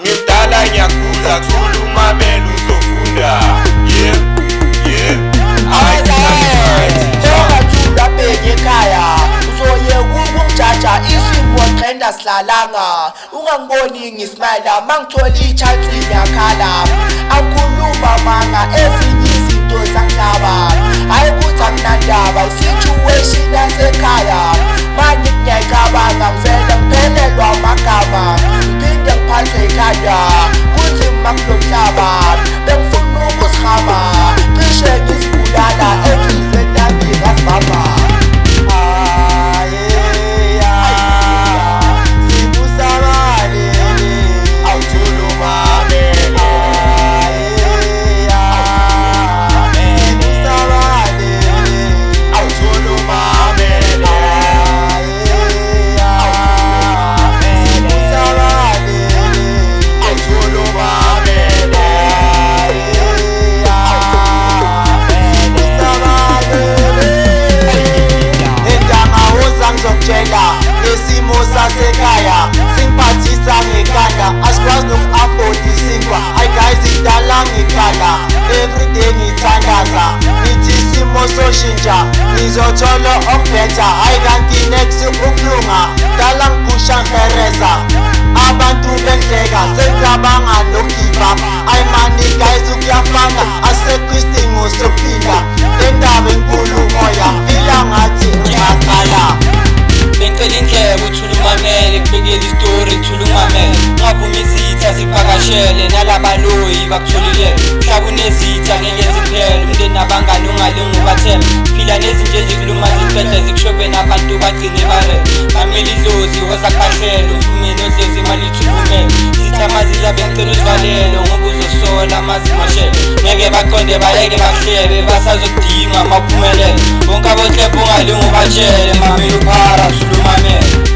ngidala ngiyakhula khuluma mele uzofunda. Njengathula bheke ekhaya uzoye ukungijaja isimo trenda silalanga. Ungangiboni ngismile mangithola i-chance ngiyakhala. Angikhuluma manga ezinye izinto zangihlaba. Hayi ukuthi akunandaba i-situation yasekhaya. Manje ngiyayicabanga ngivele ngiphelelwa amagama. Ngiphinde ngiphathwe ikhanda kuthi makulo mhlaba bengifuna ukuzihama. Cishe ngizibulala enhlizweni yami ngasibamba. Nesimo sasekhaya singiphathisa ngekhanda asikwazi noku-afford isinkwa. Hayi guys idala ngikhala everyday ngithandaza ngithi isimo soshintsha ngizothola okubhetha. Hayi kanti next ukulunga dala ngiphusha ngihereza abantu bendleka sengicabanga no-give up. Hayi mani guys ukuyafana asekho isidingo sokuphinda endaba enkulu moya fila ngathi ngiyaqala. Bengicela indlebe uthula umamele kubekela istori thula umamele. Ungavumi izitha zikuvakashele nalabaloyi bakutholile. Mhlaba unezitha ngeke ziphele umndeni nabangani ungalingi ubathembe. Phila nezinto ezikuluma ziqede zikushove nabantu bagcine bare. Mamela idlozi woza kubahlele uvumeni odlozi imali ithuvumele. Izitha zidla bengicela uzivalele ngoba uzosola mazimoshele. Ngeke baqonde bayeke bahlebe basazokudinga mawuphumelele. Bonke abohlebhe ungalingi ubatshele mamela uphara thula umamele.